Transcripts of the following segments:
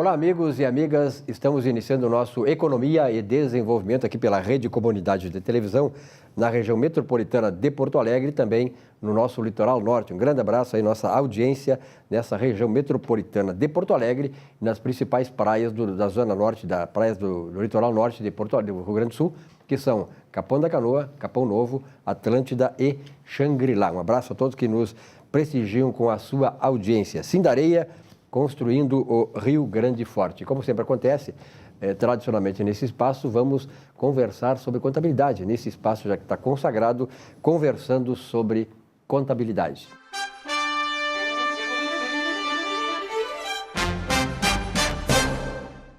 Olá, amigos e amigas. Estamos iniciando o nosso Economia e Desenvolvimento aqui pela Rede Comunidade de Televisão na região metropolitana de Porto Alegre e também no nosso litoral norte. Um grande abraço aí, nossa audiência nessa região metropolitana de Porto Alegre e nas principais praias da zona norte, das praias do litoral norte de Porto Alegre, do Rio Grande do Sul, que são Capão da Canoa, Capão Novo, Atlântida e Xangri-Lá. Um abraço a todos que nos prestigiam com a sua audiência. Sindareia, construindo o Rio Grande Forte. Como sempre acontece, tradicionalmente nesse espaço, vamos conversar sobre contabilidade. Nesse espaço já que está consagrado, conversando sobre contabilidade.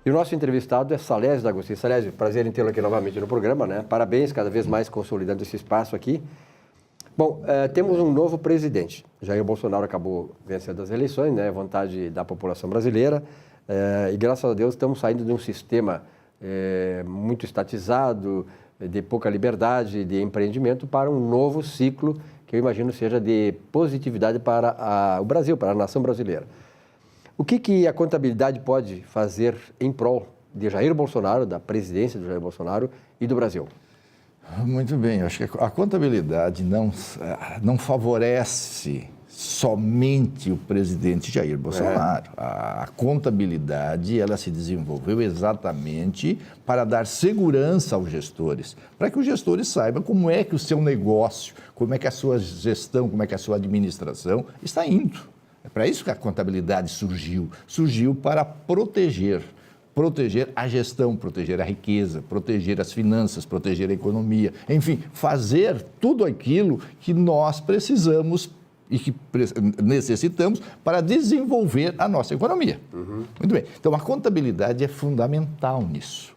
E o nosso entrevistado é Salésio D'Agostino. Salésio, prazer em tê-lo aqui novamente no programa, né? Parabéns, cada vez mais consolidando esse espaço aqui. Bom, temos um novo presidente. Jair Bolsonaro acabou vencendo as eleições, né? Vontade da população brasileira. E graças a Deus estamos saindo de um sistema muito estatizado, de pouca liberdade, de empreendimento, para um novo ciclo que eu imagino seja de positividade para o Brasil, para a nação brasileira. O que a contabilidade pode fazer em prol de Jair Bolsonaro, da presidência de Jair Bolsonaro e do Brasil? Muito bem, eu acho que a contabilidade não favorece somente o presidente Jair Bolsonaro. A contabilidade, ela se desenvolveu exatamente para dar segurança aos gestores, para que os gestores saibam como é que o seu negócio, como é que a sua gestão, como é que a sua administração está indo. É para isso que a contabilidade surgiu para proteger a gestão, proteger a riqueza, proteger as finanças, proteger a economia, enfim, fazer tudo aquilo que nós precisamos e que necessitamos para desenvolver a nossa economia. Muito bem, então a contabilidade é fundamental nisso.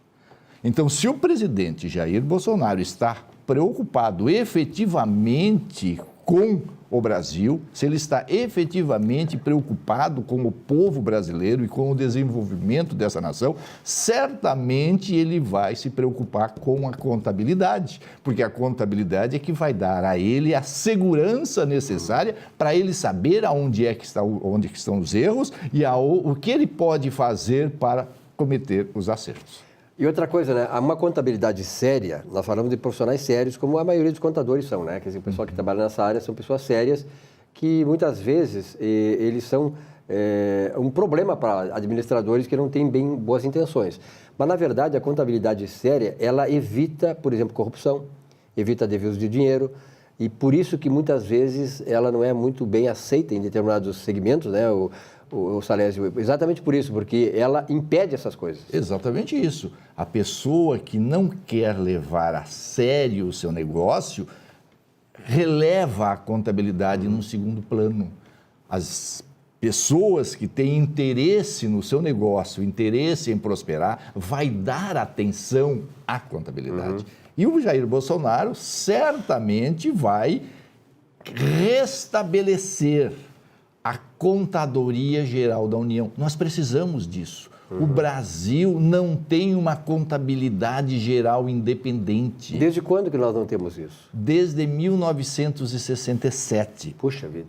Então, se o presidente Jair Bolsonaro está preocupado efetivamente com o Brasil, se ele está efetivamente preocupado com o povo brasileiro e com o desenvolvimento dessa nação, certamente ele vai se preocupar com a contabilidade, porque a contabilidade é que vai dar a ele a segurança necessária para ele saber onde estão os erros e o que ele pode fazer para cometer os acertos. E outra coisa, né? Uma contabilidade séria, nós falamos de profissionais sérios, como a maioria dos contadores são, né? Quer dizer, o pessoal que trabalha nessa área são pessoas sérias que muitas vezes eles são um problema para administradores que não têm bem boas intenções. Mas, na verdade, a contabilidade séria, ela evita, por exemplo, corrupção, evita desvios de dinheiro, e por isso que muitas vezes ela não é muito bem aceita em determinados segmentos, né? O Salésio, exatamente por isso, porque ela impede essas coisas. Exatamente isso. A pessoa que não quer levar a sério o seu negócio releva a contabilidade num segundo plano. As pessoas que têm interesse no seu negócio, interesse em prosperar, vai dar atenção à contabilidade. E o Jair Bolsonaro certamente vai restabelecer a Contadoria Geral da União. Nós precisamos disso. O Brasil não tem uma contabilidade geral independente. Desde quando que nós não temos isso? Desde 1967. Puxa vida.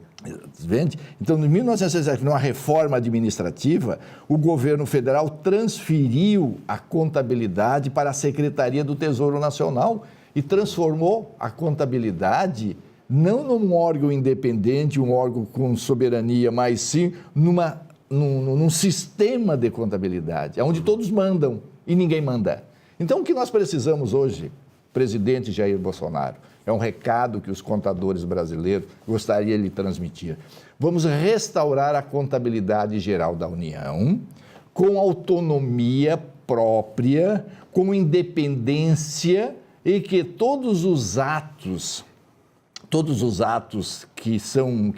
Vende? Então, em 1967, numa reforma administrativa, o governo federal transferiu a contabilidade para a Secretaria do Tesouro Nacional e transformou a contabilidade não num órgão independente, um órgão com soberania, mas sim num sistema de contabilidade, onde todos mandam e ninguém manda. Então, o que nós precisamos hoje, presidente Jair Bolsonaro, é um recado que os contadores brasileiros gostariam de lhe transmitir. Vamos restaurar a contabilidade geral da União com autonomia própria, com independência e que todos os atos que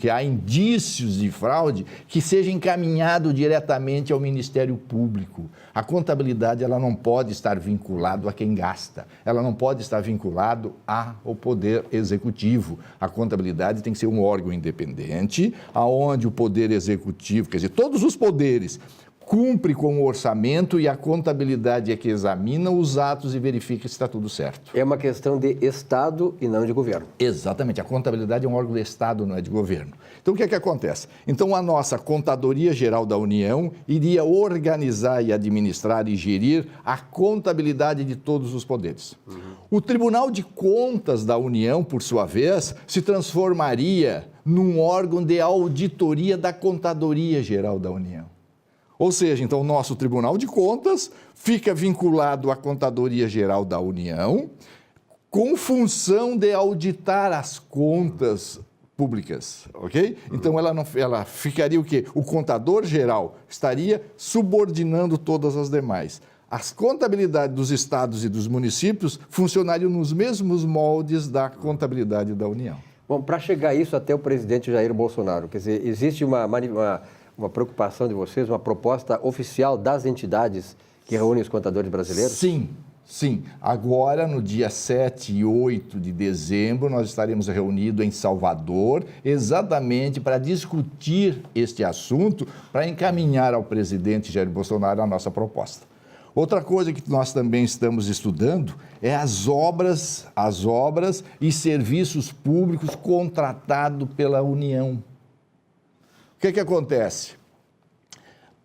há indícios de fraude, que seja encaminhado diretamente ao Ministério Público. A contabilidade, ela não pode estar vinculada a quem gasta, ela não pode estar vinculada ao Poder Executivo. A contabilidade tem que ser um órgão independente, aonde o Poder Executivo, quer dizer, todos os poderes, cumpre com o orçamento e a contabilidade é que examina os atos e verifica se está tudo certo. É uma questão de Estado e não de governo. Exatamente, a contabilidade é um órgão de Estado, não é de governo. Então, o que é que acontece? Então, a nossa Contadoria Geral da União iria organizar e administrar e gerir a contabilidade de todos os poderes. O Tribunal de Contas da União, por sua vez, se transformaria num órgão de auditoria da Contadoria Geral da União. Ou seja, então, o nosso Tribunal de Contas fica vinculado à Contadoria Geral da União com função de auditar as contas públicas, ok? Então, ela ficaria o quê? O contador geral estaria subordinando todas as demais. As contabilidades dos estados e dos municípios funcionariam nos mesmos moldes da contabilidade da União. Bom, para chegar a isso até o presidente Jair Bolsonaro, quer dizer, existe uma preocupação de vocês, uma proposta oficial das entidades que reúnem os contadores brasileiros? Sim. Agora, no dia 7 e 8 de dezembro, nós estaremos reunidos em Salvador, exatamente para discutir este assunto, para encaminhar ao presidente Jair Bolsonaro a nossa proposta. Outra coisa que nós também estamos estudando é as obras e serviços públicos contratados pela União. O que acontece?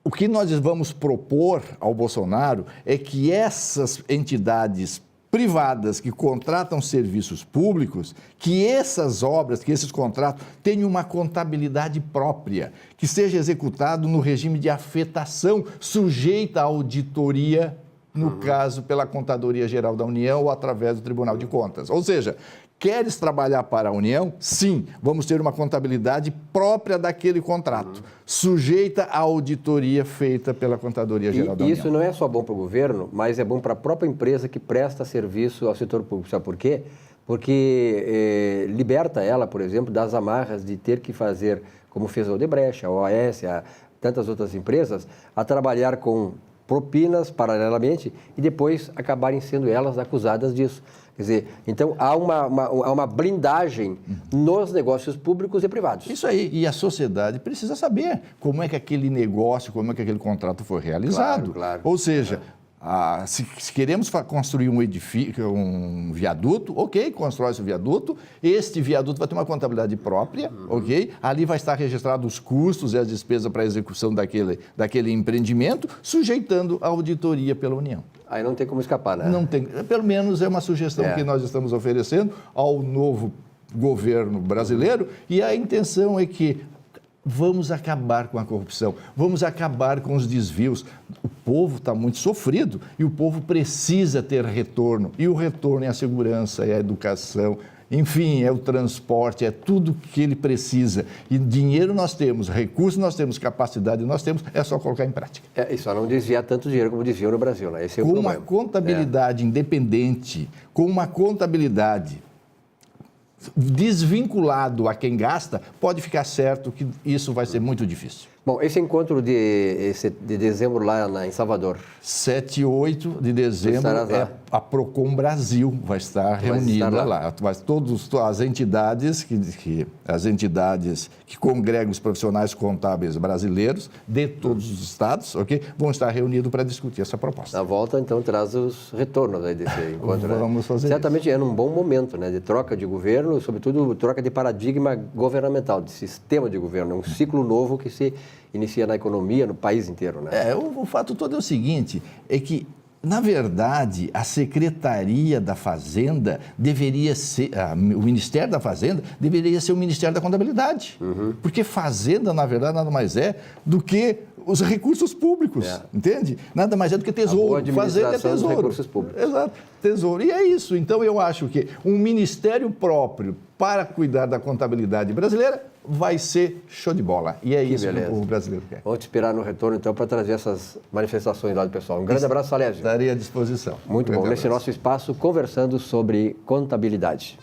O que nós vamos propor ao Bolsonaro é que essas entidades privadas que contratam serviços públicos, que essas obras, que esses contratos tenham uma contabilidade própria, que seja executado no regime de afetação, sujeita à auditoria, no caso, pela Contadoria Geral da União ou através do Tribunal de Contas. Ou seja, queres trabalhar para a União? Sim, vamos ter uma contabilidade própria daquele contrato, sujeita à auditoria feita pela Contadoria Geral da União. E isso não é só bom para o governo, mas é bom para a própria empresa que presta serviço ao setor público. Sabe por quê? Porque liberta ela, por exemplo, das amarras de ter que fazer, como fez a Odebrecht, a OAS, tantas outras empresas, a trabalhar com propinas paralelamente e depois acabarem sendo elas acusadas disso. Quer dizer, então há uma blindagem nos negócios públicos e privados. Isso aí, e a sociedade precisa saber como é que aquele negócio, como é que aquele contrato foi realizado. Claro. Ou seja, se queremos construir um viaduto, ok, constrói esse viaduto, este viaduto vai ter uma contabilidade própria, ok? Ali vai estar registrado os custos e as despesas para a execução daquele empreendimento, sujeitando a auditoria pela União. Aí não tem como escapar, né? Não tem, pelo menos é uma sugestão que nós estamos oferecendo ao novo governo brasileiro, e a intenção é que vamos acabar com a corrupção, vamos acabar com os desvios. O povo está muito sofrido e o povo precisa ter retorno. E o retorno é a segurança, é a educação, enfim, é o transporte, é tudo que ele precisa. E dinheiro nós temos, recursos nós temos, capacidade nós temos, é só colocar em prática. E só não desviar tanto dinheiro como desviam no Brasil, né? Esse é o problema. Com uma contabilidade independente, com uma contabilidade desvinculado a quem gasta, pode ficar certo que isso vai ser muito difícil. Bom, esse encontro de dezembro lá em Salvador. 7 e 8 de dezembro, a Procon Brasil vai estar reunida lá. Todas as entidades que congregam os profissionais contábeis brasileiros de todos os estados, ok, vão estar reunidos para discutir essa proposta. Na volta, então, traz os retornos aí desse encontro. Vamos fazer certamente é num bom momento, né, de troca de governo, sobretudo troca de paradigma governamental, de sistema de governo. É um ciclo novo que se inicia na economia, no país inteiro, né? O fato todo é o seguinte, é que, na verdade, a Secretaria da Fazenda deveria ser, o Ministério da Fazenda deveria ser o Ministério da Contabilidade, porque Fazenda, na verdade, nada mais é do que os recursos públicos, entende? Nada mais é do que tesouro. Fazenda é tesouro. Recursos públicos. Exato, tesouro. E é isso. Então, eu acho que um ministério próprio para cuidar da contabilidade brasileira vai ser show de bola. E é isso que o povo brasileiro quer. Vamos te esperar no retorno, então, para trazer essas manifestações lá do pessoal. Um grande abraço, Salésio. Estarei à disposição. Muito bom. Nesse nosso espaço, conversando sobre contabilidade.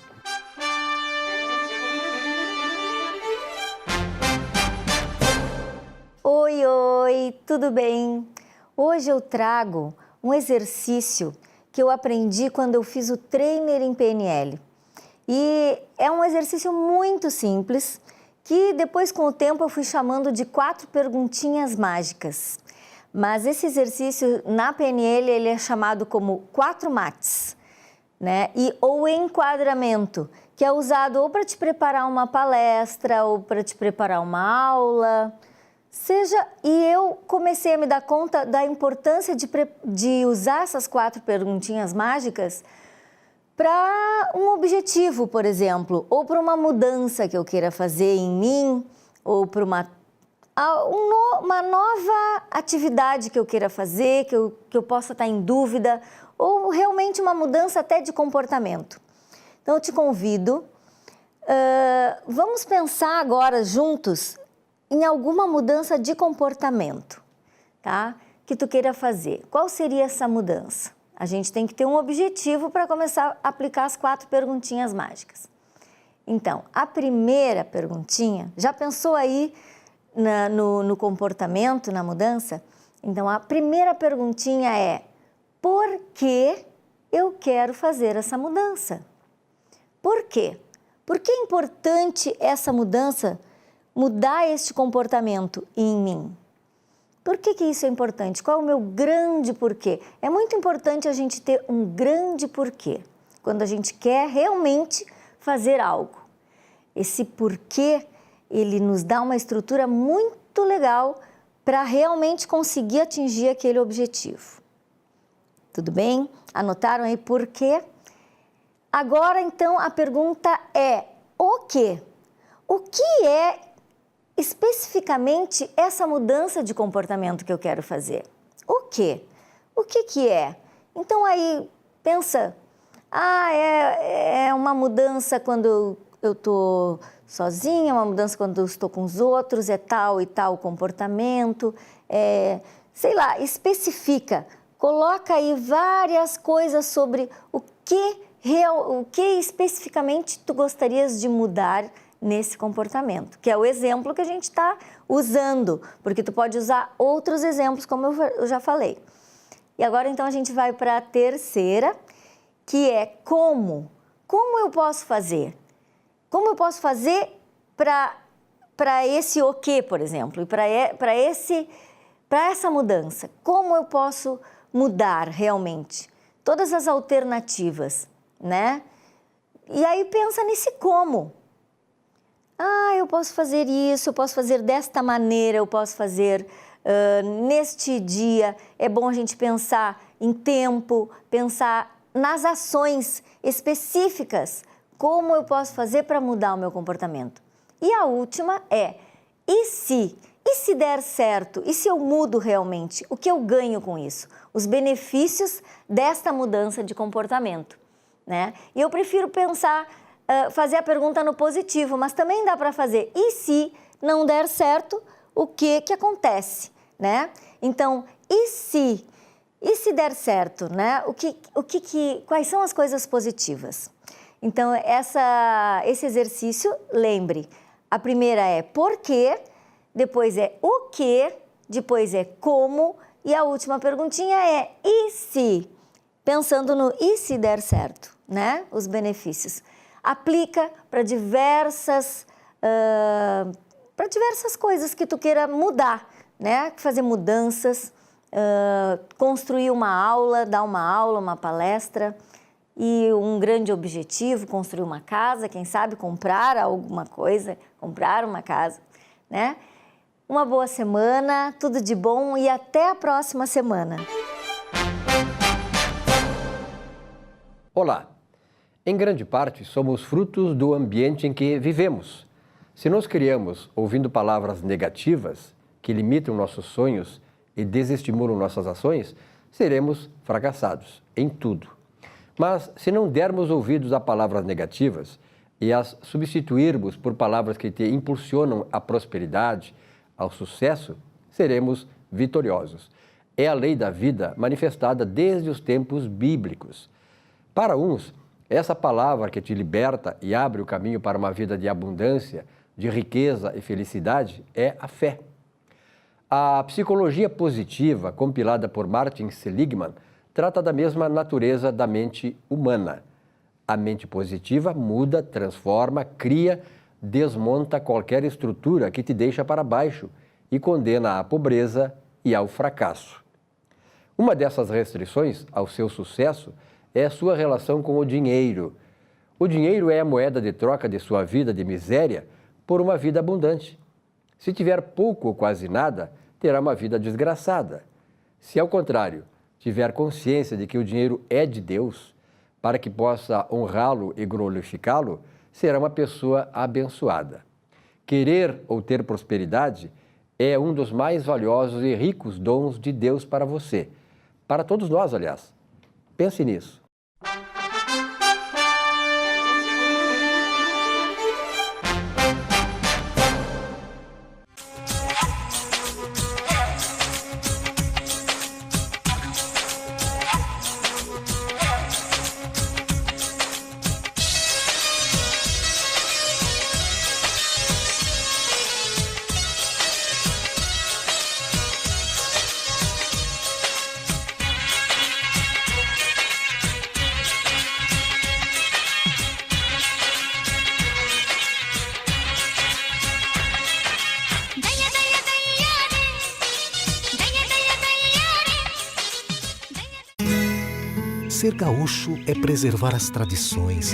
Oi, tudo bem? Hoje eu trago um exercício que eu aprendi quando eu fiz o trainer em PNL. E é um exercício muito simples, que depois com o tempo eu fui chamando de 4 perguntinhas mágicas. mas esse exercício na PNL ele é chamado como 4 mates, né? Ou enquadramento, que é usado ou para te preparar uma palestra ou para te preparar uma aula, e eu comecei a me dar conta da importância de usar essas 4 perguntinhas mágicas para um objetivo, por exemplo, ou para uma mudança que eu queira fazer em mim, ou para uma nova atividade que eu queira fazer, que eu possa estar em dúvida, ou realmente uma mudança até de comportamento. Então, eu te convido, vamos pensar agora juntos em alguma mudança de comportamento, tá? Que tu queira fazer. Qual seria essa mudança? A gente tem que ter um objetivo para começar a aplicar as 4 perguntinhas mágicas. Então, a primeira perguntinha, já pensou aí no comportamento, na mudança? Então, a primeira perguntinha é: por que eu quero fazer essa mudança? Por quê? Por que é importante essa mudança, mudar este comportamento em mim? Por que isso é importante? Qual é o meu grande porquê? É muito importante a gente ter um grande porquê, quando a gente quer realmente fazer algo. Esse porquê, ele nos dá uma estrutura muito legal para realmente conseguir atingir aquele objetivo. Tudo bem? Anotaram aí por quê? Agora, então, a pergunta é: o quê? O que é especificamente essa mudança de comportamento que eu quero fazer? O quê? O que é? Então, aí, pensa, é uma mudança quando eu estou sozinha, uma mudança quando eu estou com os outros, é tal e tal comportamento, sei lá, especifica. Coloca aí várias coisas sobre o que especificamente tu gostarias de mudar nesse comportamento, que é o exemplo que a gente está usando, porque tu pode usar outros exemplos, como eu já falei. E agora, então, a gente vai para a terceira, que é como. Como eu posso fazer? Como eu posso fazer para esse o quê, por exemplo, e para essa mudança? Como eu posso mudar realmente? Todas as alternativas, né? E aí pensa nesse como. Eu posso fazer isso, eu posso fazer desta maneira, eu posso fazer neste dia. É bom a gente pensar em tempo, pensar nas ações específicas. Como eu posso fazer para mudar o meu comportamento? E a última é: e se? E se der certo? E se eu mudo realmente? O que eu ganho com isso? Os benefícios desta mudança de comportamento, né? E eu prefiro pensar, fazer a pergunta no positivo, mas também dá para fazer: e se não der certo, o que acontece, né? Então, e se der certo, né? Quais são as coisas positivas? Então, esse exercício, lembre, a primeira é por quê, depois é o que, depois é como, e a última perguntinha é e se? Pensando no e se der certo, né? Os benefícios. Aplica para diversas coisas que tu queira mudar, né? Fazer mudanças, construir uma aula, dar uma aula, uma palestra. E um grande objetivo, construir uma casa, quem sabe comprar alguma coisa, comprar uma casa, né? Uma boa semana, tudo de bom e até a próxima semana. Olá! Em grande parte, somos frutos do ambiente em que vivemos. Se nos criamos ouvindo palavras negativas que limitam nossos sonhos e desestimulam nossas ações, seremos fracassados em tudo. Mas, se não dermos ouvidos a palavras negativas e as substituirmos por palavras que te impulsionam à prosperidade, ao sucesso, seremos vitoriosos. É a lei da vida manifestada desde os tempos bíblicos. Para uns, essa palavra que te liberta e abre o caminho para uma vida de abundância, de riqueza e felicidade é a fé. A psicologia positiva, compilada por Martin Seligman, trata da mesma natureza da mente humana. A mente positiva muda, transforma, cria, desmonta qualquer estrutura que te deixa para baixo e condena à pobreza e ao fracasso. Uma dessas restrições ao seu sucesso é a sua relação com o dinheiro. O dinheiro é a moeda de troca de sua vida de miséria por uma vida abundante. Se tiver pouco ou quase nada, terá uma vida desgraçada. Se, ao contrário, tiver consciência de que o dinheiro é de Deus, para que possa honrá-lo e glorificá-lo, será uma pessoa abençoada. Querer ou ter prosperidade é um dos mais valiosos e ricos dons de Deus para você. Para todos nós, aliás. Pense nisso. Ser gaúcho é preservar as tradições,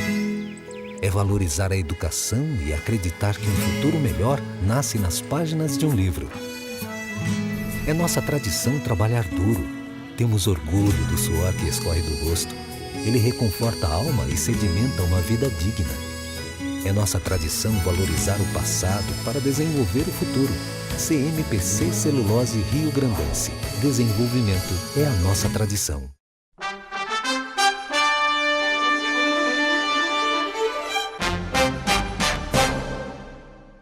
é valorizar a educação e acreditar que um futuro melhor nasce nas páginas de um livro. É nossa tradição trabalhar duro. Temos orgulho do suor que escorre do rosto. Ele reconforta a alma e sedimenta uma vida digna. É nossa tradição valorizar o passado para desenvolver o futuro. CMPC Celulose Rio Grandense. Desenvolvimento é a nossa tradição.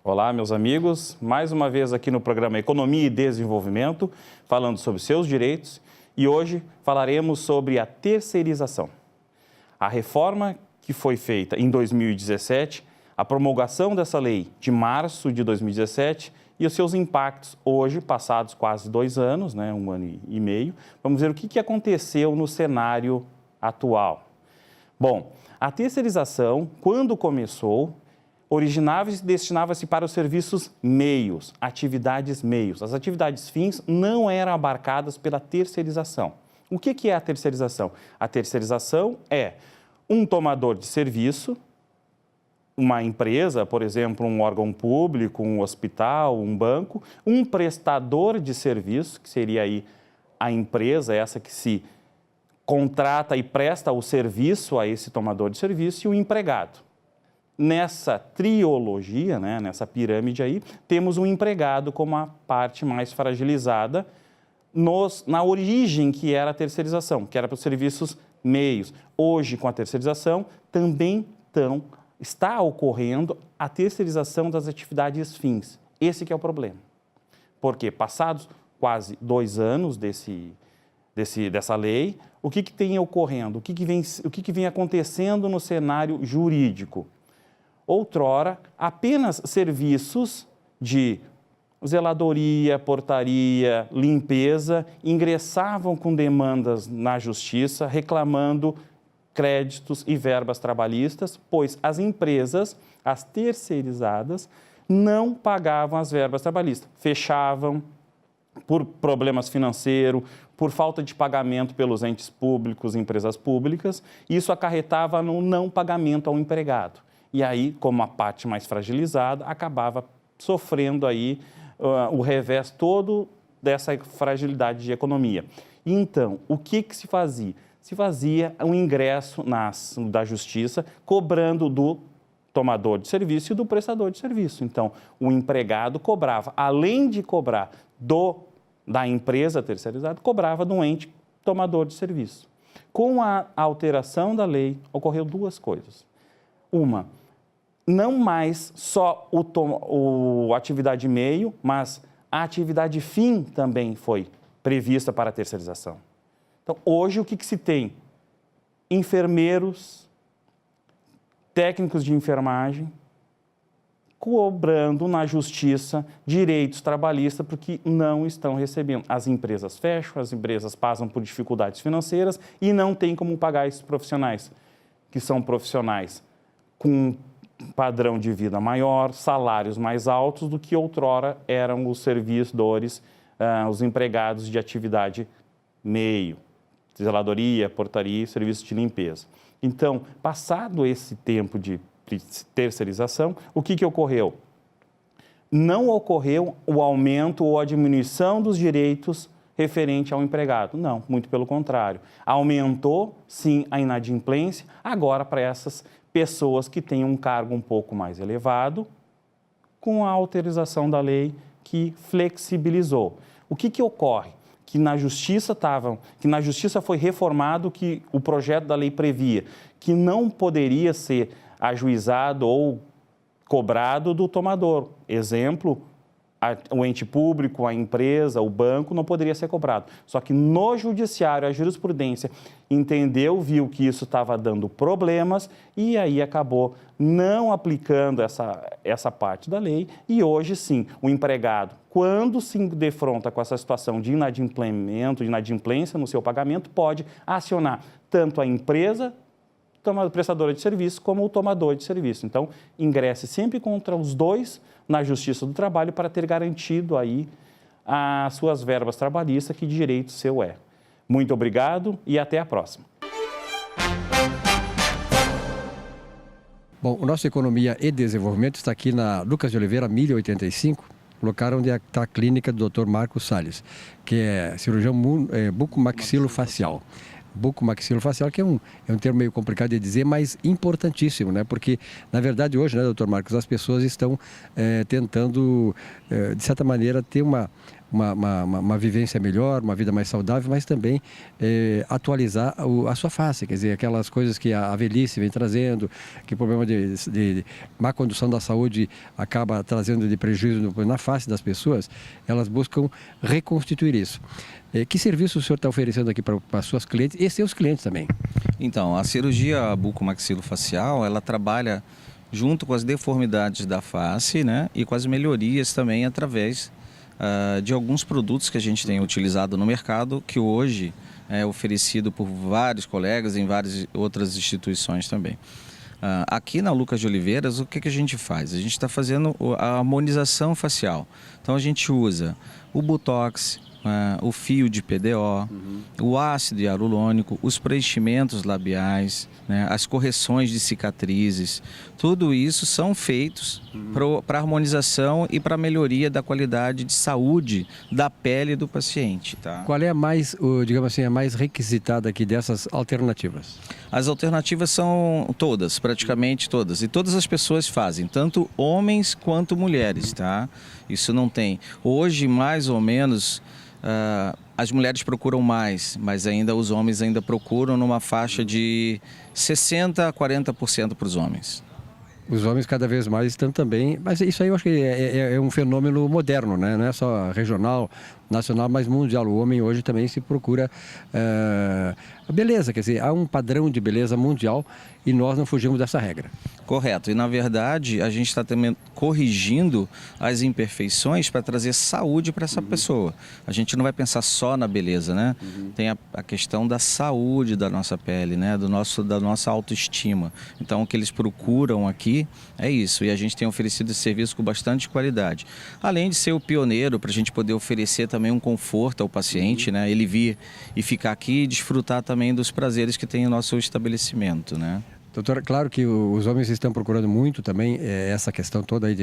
Olá, meus amigos. Mais uma vez aqui no programa Economia e Desenvolvimento, falando sobre seus direitos, e hoje falaremos sobre a terceirização. A reforma que foi feita em 2017, a promulgação dessa lei de março de 2017 e os seus impactos hoje, passados quase 2 anos, né, 1 ano e meio. Vamos ver o que aconteceu no cenário atual. Bom, a terceirização, quando começou, originava e destinava-se para os serviços meios, atividades meios. As atividades fins não eram abarcadas pela terceirização. O que é a terceirização? A terceirização é um tomador de serviço, uma empresa, por exemplo, um órgão público, um hospital, um banco, um prestador de serviço, que seria aí a empresa, essa que se contrata e presta o serviço a esse tomador de serviço, e o empregado. Nessa triologia, né, nessa pirâmide aí, temos o empregado como a parte mais fragilizada na origem que era a terceirização, que era para os serviços meios. Hoje, com a terceirização, também está ocorrendo a terceirização das atividades fins. Esse que é o problema. Porque passados quase 2 anos dessa lei, o que tem ocorrendo? O que vem acontecendo no cenário jurídico? Outrora, apenas serviços de zeladoria, portaria, limpeza ingressavam com demandas na justiça reclamando créditos e verbas trabalhistas, pois as empresas, as terceirizadas, não pagavam as verbas trabalhistas, fechavam por problemas financeiros, por falta de pagamento pelos entes públicos, empresas públicas, isso acarretava no não pagamento ao empregado. E aí, como a parte mais fragilizada, acabava sofrendo aí o revés todo dessa fragilidade de economia. Então, o que se fazia? Se fazia um ingresso da justiça cobrando do tomador de serviço e do prestador de serviço. Então, o empregado cobrava, além de cobrar da empresa terceirizada, cobrava do ente tomador de serviço. Com a alteração da lei, ocorreu 2 coisas. Uma, não mais só a atividade meio, mas a atividade fim também foi prevista para a terceirização. Então, hoje, o que se tem? Enfermeiros, técnicos de enfermagem, cobrando na justiça direitos trabalhistas porque não estão recebendo. As empresas fecham, as empresas passam por dificuldades financeiras e não tem como pagar esses profissionais, que são profissionais com padrão de vida maior, salários mais altos do que outrora eram os servidores os empregados de atividade meio, zeladoria, portaria e serviço de limpeza. Então, passado esse tempo de terceirização, o que ocorreu? Não ocorreu o aumento ou a diminuição dos direitos referente ao empregado. Não, muito pelo contrário. Aumentou, sim, a inadimplência, agora para essas pessoas que têm um cargo um pouco mais elevado, com a autorização da lei que flexibilizou. O que ocorre? Que na justiça foi reformado que o projeto da lei previa que não poderia ser ajuizado ou cobrado do tomador. Exemplo, o ente público, a empresa, o banco não poderia ser cobrado. Só que no judiciário, a jurisprudência entendeu, viu que isso estava dando problemas e aí acabou não aplicando essa parte da lei e hoje sim, o empregado, quando se defronta com essa situação de inadimplemento, de inadimplência no seu pagamento, pode acionar tanto a empresa, prestadora de serviço, como o tomador de serviço. Então, ingresse sempre contra os dois na Justiça do Trabalho para ter garantido aí as suas verbas trabalhistas, que direito seu é. Muito obrigado e até a próxima. Bom, o nosso Economia e Desenvolvimento está aqui na Lucas de Oliveira, 1085, lugar onde está a clínica do Dr. Marcos Salles, que é cirurgião bucomaxilofacial. Bucomaxilofacial, que é um termo meio complicado de dizer, mas importantíssimo, né? Porque, na verdade, hoje, né, doutor Marcos, as pessoas estão tentando, de certa maneira, ter uma vivência melhor, uma vida mais saudável, mas também atualizar a sua face, quer dizer, aquelas coisas que a velhice vem trazendo, que o problema de má condução da saúde acaba trazendo de prejuízo na face das pessoas, elas buscam reconstituir isso. Que serviço o senhor está oferecendo aqui para as suas clientes e seus clientes também? Então, a cirurgia bucomaxilofacial, ela trabalha junto com as deformidades da face, né, e com as melhorias também através de alguns produtos que a gente tem utilizado no mercado, que hoje é oferecido por vários colegas em várias outras instituições também. Aqui na Lucas de Oliveiras, o que a gente faz? A gente está fazendo a harmonização facial. Então a gente usa o Botox, o fio de PDO, o ácido hialurônico, os preenchimentos labiais, né, as correções de cicatrizes, tudo isso são feitos para harmonização e para melhoria da qualidade de saúde da pele do paciente. Tá? Qual é a mais, digamos assim, a mais requisitada aqui dessas alternativas? As alternativas são todas, praticamente todas, e todas as pessoas fazem, tanto homens quanto mulheres, tá? Isso não tem. Hoje, mais ou menos, as mulheres procuram mais, mas ainda os homens ainda procuram numa faixa de 60% a 40% para os homens. Os homens cada vez mais estão também, mas isso aí eu acho que é um fenômeno moderno, né? Não é só regional, nacional, mas mundial. O homem hoje também se procura a beleza, quer dizer, há um padrão de beleza mundial e nós não fugimos dessa regra. Correto, e na verdade a gente está também corrigindo as imperfeições para trazer saúde para essa pessoa. A gente não vai pensar só na beleza, né? Tem a questão da saúde da nossa pele, né? Da nossa autoestima. Então o que eles procuram aqui é isso, e a gente tem oferecido esse serviço com bastante qualidade. Além de ser o pioneiro para a gente poder oferecer também um conforto ao paciente, né? Ele vir e ficar aqui e desfrutar também dos prazeres que tem o nosso estabelecimento, né? Doutora, claro que os homens estão procurando muito também essa questão toda aí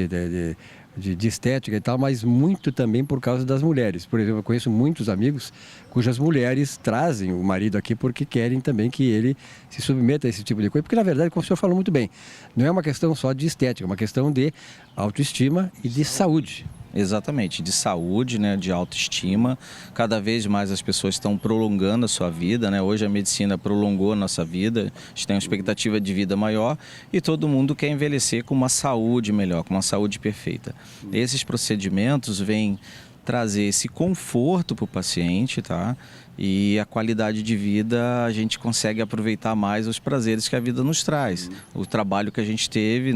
de estética e tal, mas muito também por causa das mulheres. Por exemplo, eu conheço muitos amigos cujas mulheres trazem o marido aqui porque querem também que ele se submeta a esse tipo de coisa. Porque, na verdade, como o senhor falou muito bem, não é uma questão só de estética, é uma questão de autoestima e de saúde. Exatamente, de saúde, né, de autoestima. Cada vez mais as pessoas estão prolongando a sua vida, né? Hoje a medicina prolongou a nossa vida, a gente tem uma expectativa de vida maior e todo mundo quer envelhecer com uma saúde melhor, com uma saúde perfeita. Esses procedimentos vêm trazer esse conforto para o paciente, tá? E a qualidade de vida, a gente consegue aproveitar mais os prazeres que a vida nos traz. O trabalho que a gente teve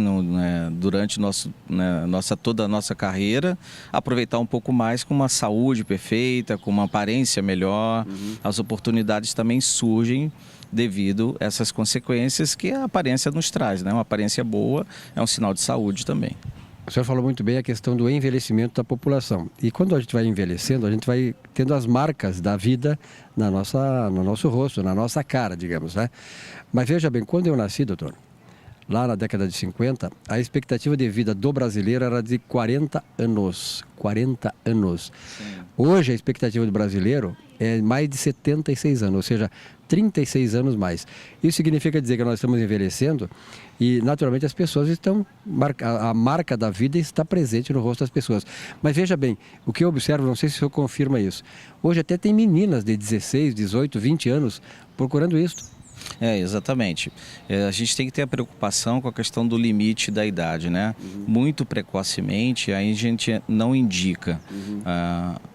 durante toda a nossa carreira, aproveitar um pouco mais com uma saúde perfeita, com uma aparência melhor. As oportunidades também surgem devido a essas consequências que a aparência nos traz, né? Uma aparência boa é um sinal de saúde também. O senhor falou muito bem a questão do envelhecimento da população. E quando a gente vai envelhecendo, a gente vai tendo as marcas da vida no nosso rosto, na nossa cara, digamos, né? Mas veja bem, quando eu nasci, doutor, lá na década de 50, a expectativa de vida do brasileiro era de 40 anos. 40 anos. Sim. Hoje, a expectativa do brasileiro é mais de 76 anos, ou seja, 36 anos mais. Isso significa dizer que nós estamos envelhecendo e, naturalmente, as pessoas estão... A marca da vida está presente no rosto das pessoas. Mas veja bem, o que eu observo, não sei se o senhor confirma isso, hoje até tem meninas de 16, 18, 20 anos procurando isso. Exatamente. A gente tem que ter a preocupação com a questão do limite da idade, né? Muito precocemente, aí a gente não indica.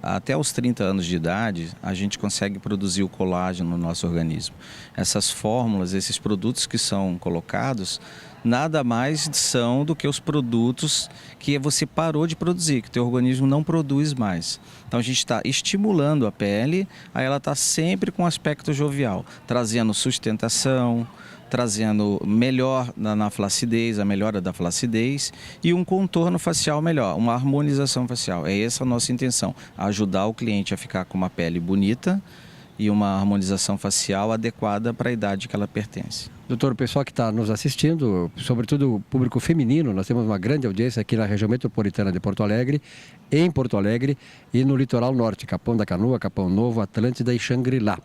Até os 30 anos de idade, a gente consegue produzir o colágeno no nosso organismo. Essas fórmulas, esses produtos que são colocados, nada mais são do que os produtos que você parou de produzir, que o teu organismo não produz mais. Então a gente está estimulando a pele, aí ela está sempre com um aspecto jovial, trazendo sustentação, trazendo melhor na flacidez, a melhora da flacidez e um contorno facial melhor, uma harmonização facial. É essa a nossa intenção, ajudar o cliente a ficar com uma pele bonita e uma harmonização facial adequada para a idade que ela pertence. Doutor, o pessoal que está nos assistindo, sobretudo o público feminino, nós temos uma grande audiência aqui na região metropolitana de Porto Alegre, em Porto Alegre e no litoral norte, Capão da Canoa, Capão Novo, Atlântida e Xangri-Lá.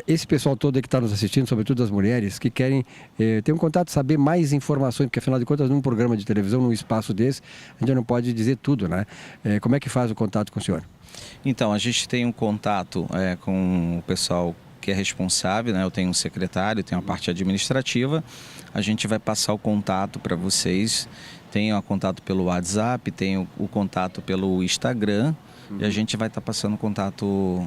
Esse pessoal todo que está nos assistindo, sobretudo as mulheres, que querem ter um contato, saber mais informações, porque afinal de contas, num programa de televisão, num espaço desse, a gente não pode dizer tudo, né? Como é que faz o contato com o senhor? Então, a gente tem um contato com o pessoal que é responsável, né? Eu tenho um secretário, tenho a parte administrativa, a gente vai passar o contato para vocês, tenho o contato pelo WhatsApp, tenho o contato pelo Instagram, e a gente vai estar passando o contato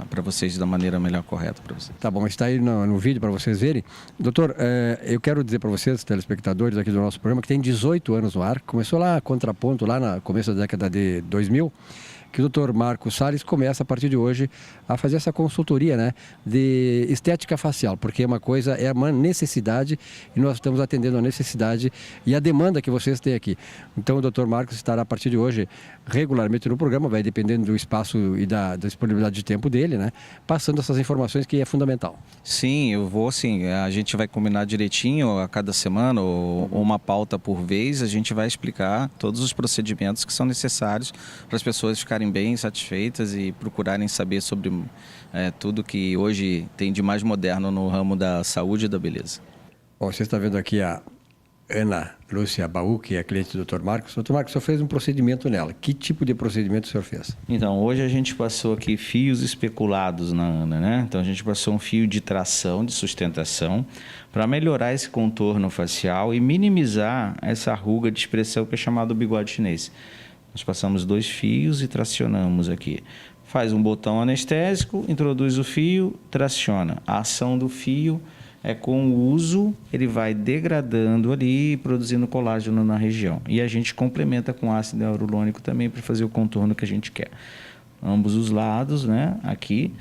para vocês da maneira melhor correta para vocês. Tá bom, mas está aí no vídeo para vocês verem. Doutor, eu quero dizer para vocês, telespectadores aqui do nosso programa, que tem 18 anos no ar, começou lá a Contraponto, lá no começo da década de 2000, que o Dr. Marcos Salles começa a partir de hoje a fazer essa consultoria, né, de estética facial, porque é uma necessidade e nós estamos atendendo a necessidade e a demanda que vocês têm aqui. Então o Dr. Marcos estará a partir de hoje regularmente no programa, vai dependendo do espaço e da disponibilidade de tempo dele, né, passando essas informações que é fundamental. Sim, eu vou sim, a gente vai combinar direitinho a cada semana ou uma pauta por vez, a gente vai explicar todos os procedimentos que são necessários para as pessoas ficarem bem satisfeitas e procurarem saber sobre tudo que hoje tem de mais moderno no ramo da saúde e da beleza. Bom, você está vendo aqui a Ana Lúcia Baú, que é cliente do Dr. Marcos. Dr. Marcos, o senhor fez um procedimento nela. Que tipo de procedimento o senhor fez? Então, hoje a gente passou aqui fios especulados na Ana, né? Então, a gente passou um fio de tração, de sustentação, para melhorar esse contorno facial e minimizar essa ruga de expressão que é chamado bigode chinês. Nós passamos 2 fios e tracionamos aqui. Faz um botão anestésico, introduz o fio, traciona. A ação do fio é com o uso, ele vai degradando ali, produzindo colágeno na região. E a gente complementa com ácido hialurônico também para fazer o contorno que a gente quer. Ambos os lados, né? Aqui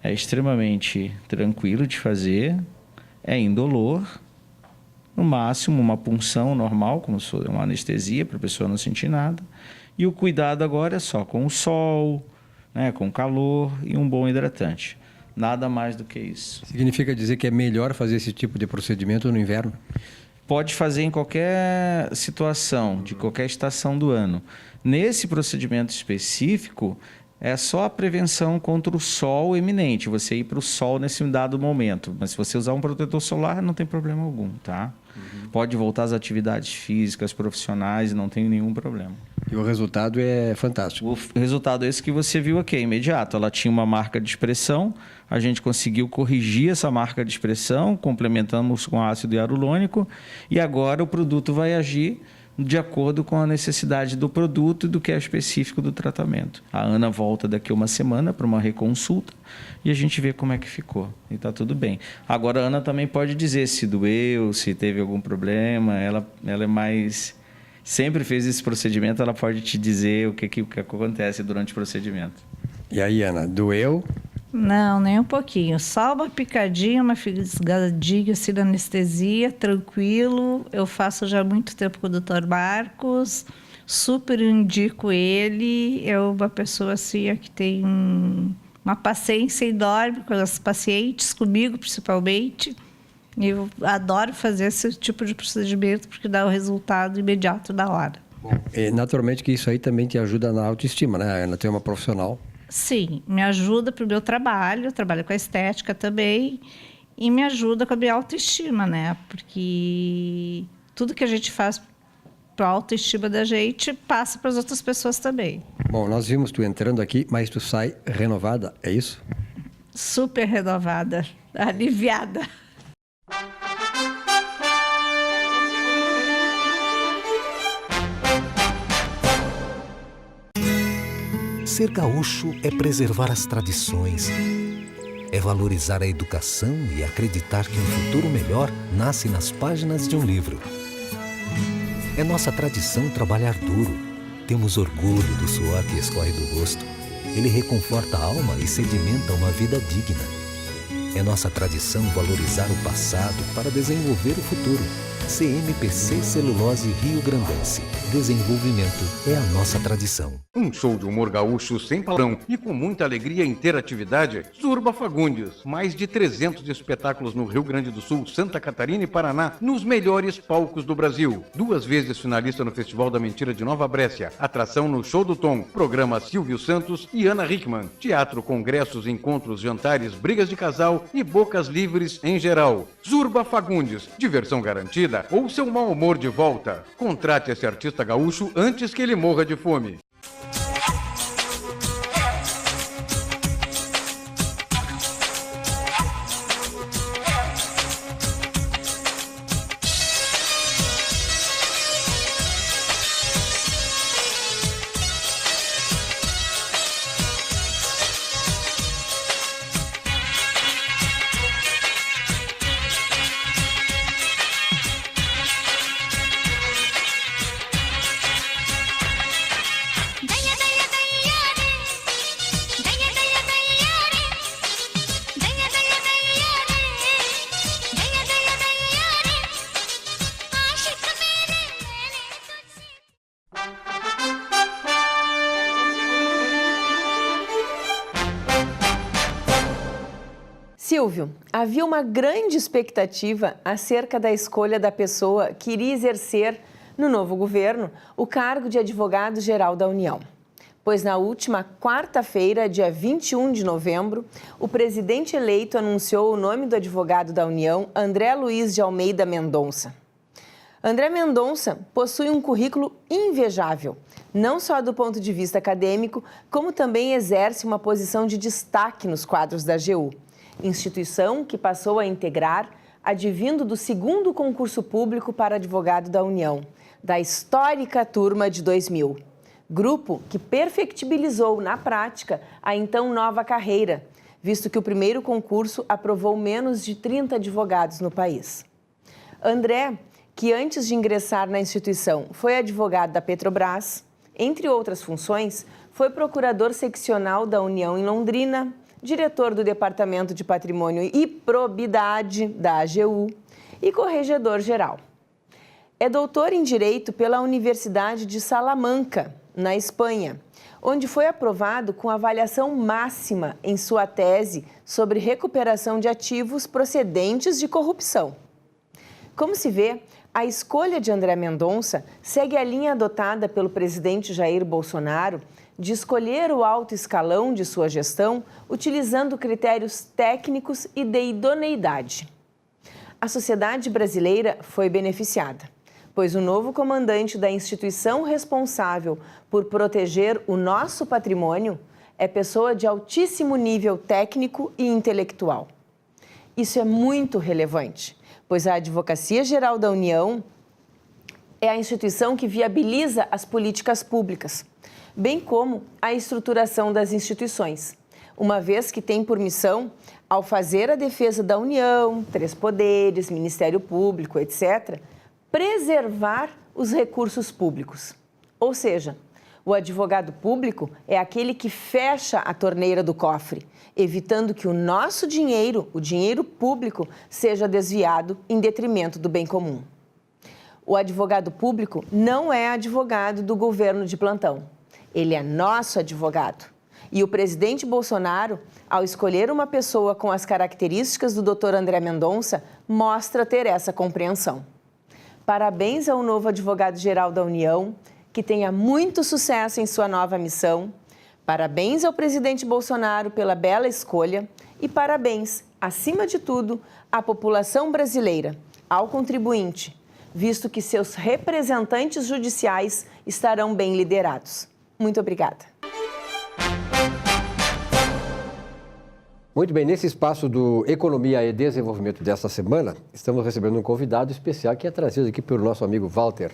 é extremamente tranquilo de fazer, é indolor. No máximo, uma punção normal, como se fosse uma anestesia, para a pessoa não sentir nada. E o cuidado agora é só com o sol, né, com o calor e um bom hidratante. Nada mais do que isso. Significa dizer que é melhor fazer esse tipo de procedimento no inverno? Pode fazer em qualquer situação, de qualquer estação do ano. Nesse procedimento específico, é só a prevenção contra o sol eminente, você ir para o sol nesse dado momento. Mas se você usar um protetor solar, não tem problema algum, tá? Pode voltar às atividades físicas, profissionais, não tem nenhum problema. E o resultado é fantástico. O resultado é esse que você viu aqui, é imediato. Ela tinha uma marca de expressão, a gente conseguiu corrigir essa marca de expressão, complementamos com ácido hialurônico e agora o produto vai agir de acordo com a necessidade do produto e do que é específico do tratamento. A Ana volta daqui a uma semana para uma reconsulta e a gente vê como é que ficou. E está tudo bem. Agora a Ana também pode dizer se doeu, se teve algum problema. Ela é mais... Sempre fez esse procedimento, ela pode te dizer o que acontece durante o procedimento. E aí, Ana, doeu? Não, nem um pouquinho. Só uma picadinha, uma fisgadinha assim na anestesia, tranquilo. Eu faço já há muito tempo com o Dr. Marcos. Super indico ele. É uma pessoa assim que tem uma paciência enorme com as pacientes, comigo principalmente. Eu adoro fazer esse tipo de procedimento porque dá o resultado imediato na hora. Bom, e naturalmente que isso aí também te ajuda na autoestima, né? Ana tem uma profissional. Sim, me ajuda para o meu trabalho, eu trabalho com a estética também, e me ajuda com a minha autoestima, né? Porque tudo que a gente faz para a autoestima da gente passa para as outras pessoas também. Bom, nós vimos tu entrando aqui, mas tu sai renovada, é isso? Super renovada, aliviada. Ser gaúcho é preservar as tradições, é valorizar a educação e acreditar que um futuro melhor nasce nas páginas de um livro. É nossa tradição trabalhar duro. Temos orgulho do suor que escorre do rosto. Ele reconforta a alma e sedimenta uma vida digna. É nossa tradição valorizar o passado para desenvolver o futuro. CMPC Celulose Rio Grandense. Desenvolvimento é a nossa tradição. Um show de humor gaúcho sem palavrão e com muita alegria e interatividade. Zurba Fagundes. Mais de 300 espetáculos no Rio Grande do Sul, Santa Catarina e Paraná, nos melhores palcos do Brasil. 2 vezes finalista no Festival da Mentira de Nova Brécia. Atração no Show do Tom. Programa Silvio Santos e Ana Hickman. Teatro, congressos, encontros, jantares, brigas de casal e bocas livres em geral. Zurba Fagundes. Diversão garantida ou seu mau humor de volta. Contrate esse artista gaúcho antes que ele morra de fome. Silvio, havia uma grande expectativa acerca da escolha da pessoa que iria exercer, no novo governo, o cargo de advogado-geral da União. Pois na última quarta-feira, dia 21 de novembro, o presidente eleito anunciou o nome do advogado da União, André Luiz de Almeida Mendonça. André Mendonça possui um currículo invejável, não só do ponto de vista acadêmico, como também exerce uma posição de destaque nos quadros da AGU. Instituição que passou a integrar, advindo do 2º concurso público para advogado da União, da histórica turma de 2000. Grupo que perfectibilizou na prática a então nova carreira, visto que o primeiro concurso aprovou menos de 30 advogados no país. André, que antes de ingressar na instituição foi advogado da Petrobras, entre outras funções, foi procurador seccional da União em Londrina, diretor do Departamento de Patrimônio e Probidade da AGU e corregedor-geral. É doutor em Direito pela Universidade de Salamanca, na Espanha, onde foi aprovado com avaliação máxima em sua tese sobre recuperação de ativos procedentes de corrupção. Como se vê, a escolha de André Mendonça segue a linha adotada pelo presidente Jair Bolsonaro de escolher o alto escalão de sua gestão utilizando critérios técnicos e de idoneidade. A sociedade brasileira foi beneficiada, pois o novo comandante da instituição responsável por proteger o nosso patrimônio é pessoa de altíssimo nível técnico e intelectual. Isso é muito relevante, pois a Advocacia Geral da União é a instituição que viabiliza as políticas públicas, bem como a estruturação das instituições, uma vez que tem por missão, ao fazer a defesa da União, 3 poderes, Ministério Público, etc., preservar os recursos públicos. Ou seja, O advogado público é aquele que fecha a torneira do cofre, evitando que o nosso dinheiro, o dinheiro público, seja desviado em detrimento do bem comum. O advogado público não é advogado do governo de plantão. Ele é nosso advogado. E o presidente Bolsonaro, ao escolher uma pessoa com as características do Dr. André Mendonça, mostra ter essa compreensão. Parabéns ao novo advogado-geral da União, que tenha muito sucesso em sua nova missão. Parabéns ao presidente Bolsonaro pela bela escolha e parabéns, acima de tudo, à população brasileira, ao contribuinte, visto que seus representantes judiciais estarão bem liderados. Muito obrigada. Muito bem, nesse espaço do Economia e Desenvolvimento desta semana, estamos recebendo um convidado especial que é trazido aqui pelo nosso amigo Walter.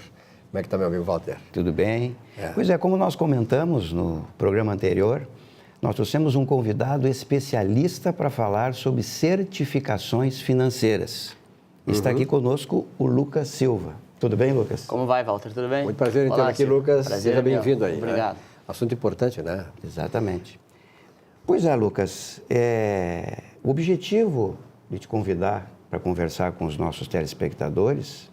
Como é que está, meu amigo Walter? Tudo bem? Pois é, como nós comentamos no programa anterior, nós trouxemos um convidado especialista para falar sobre certificações financeiras. Está aqui conosco o Lucas Silva. Tudo bem, Lucas? Como vai, Walter? Tudo bem? Muito prazer em tê-lo aqui, Lucas. Prazer, seja bem-vindo aí. Obrigado. Né? Assunto importante, né? Exatamente. Pois é, Lucas, o objetivo de te convidar para conversar com os nossos telespectadores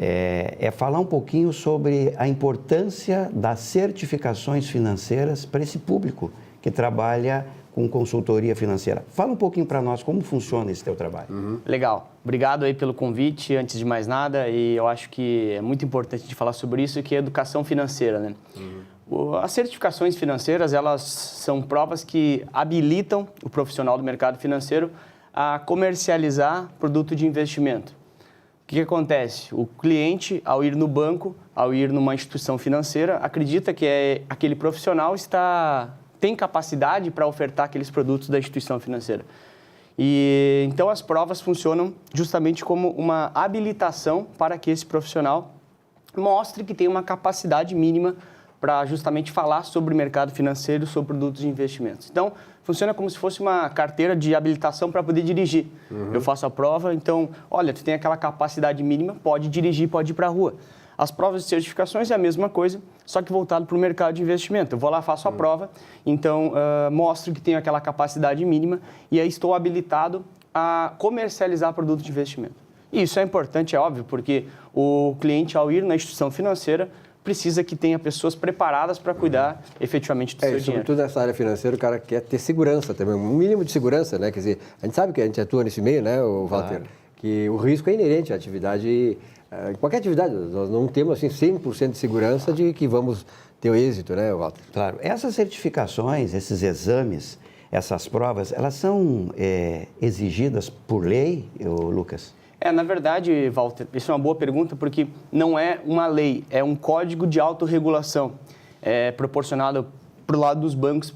é falar um pouquinho sobre a importância das certificações financeiras para esse público que trabalha com consultoria financeira. Fala um pouquinho para nós como funciona esse teu trabalho. Legal. Obrigado aí pelo convite, antes de mais nada, e eu acho que é muito importante de falar sobre isso, que é educação financeira, né? As certificações financeiras, elas são provas que habilitam o profissional do mercado financeiro a comercializar produto de investimento. O que acontece? O cliente, ao ir no banco, ao ir numa instituição financeira, acredita que aquele profissional tem capacidade para ofertar aqueles produtos da instituição financeira. E então as provas funcionam justamente como uma habilitação para que esse profissional mostre que tem uma capacidade mínima para justamente falar sobre o mercado financeiro, sobre produtos de investimentos. Então, funciona como se fosse uma carteira de habilitação para poder dirigir. Eu faço a prova, então, olha, tu tem aquela capacidade mínima, pode dirigir, pode ir para a rua. As provas de certificações é a mesma coisa, só que voltado para o mercado de investimento. Eu vou lá, faço a prova, então mostro que tenho aquela capacidade mínima e aí estou habilitado a comercializar produtos de investimento. E isso é importante, é óbvio, porque o cliente, ao ir na instituição financeira, precisa que tenha pessoas preparadas para cuidar efetivamente do seu dinheiro. Sobretudo nessa área financeira, o cara quer ter segurança também, um mínimo de segurança, né? Quer dizer, a gente sabe que a gente atua nesse meio, né, Walter? Que o risco é inerente à atividade, em qualquer atividade. Nós não temos, assim, 100% de segurança de que vamos ter o êxito, né, Walter? Claro. Essas certificações, esses exames, essas provas, elas são exigidas por lei, Lucas? Na verdade, Walter, isso é uma boa pergunta, porque não é uma lei, é um código de autorregulação. É proporcionado para o lado dos bancos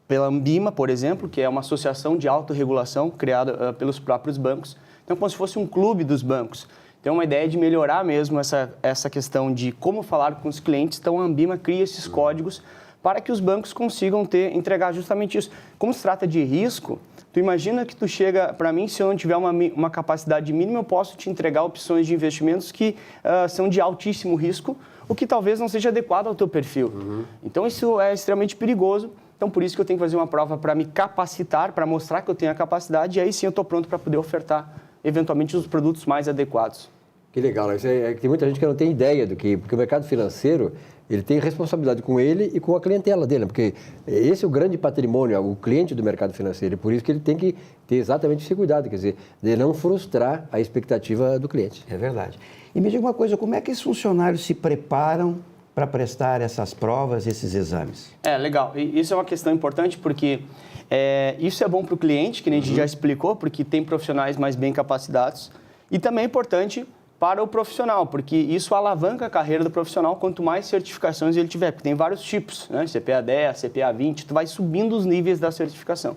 pela Ambima, por exemplo, que é uma associação de autorregulação criada pelos próprios bancos. Então, como se fosse um clube dos bancos. Então, uma ideia de melhorar mesmo essa questão de como falar com os clientes. Então, a Ambima cria esses códigos para que os bancos consigam entregar justamente isso. Como se trata de risco, tu imagina que tu chega para mim, se eu não tiver uma capacidade mínima, eu posso te entregar opções de investimentos que são de altíssimo risco, o que talvez não seja adequado ao teu perfil. Então, isso é extremamente perigoso. Então, por isso que eu tenho que fazer uma prova para me capacitar, para mostrar que eu tenho a capacidade, e aí sim eu estou pronto para poder ofertar, eventualmente, os produtos mais adequados. Que legal. Tem muita gente que não tem ideia porque o mercado financeiro, ele tem responsabilidade com ele e com a clientela dele, porque esse é o grande patrimônio, o cliente do mercado financeiro, e por isso que ele tem que ter exatamente esse cuidado, quer dizer, de não frustrar a expectativa do cliente. É verdade. E me diga uma coisa, como é que os funcionários se preparam para prestar essas provas, esses exames? Legal. E isso é uma questão importante porque isso é bom para o cliente, que a gente já explicou, porque tem profissionais mais bem capacitados, e também é importante para o profissional, porque isso alavanca a carreira do profissional quanto mais certificações ele tiver, porque tem vários tipos, né? CPA 10, CPA 20, tu vai subindo os níveis da certificação.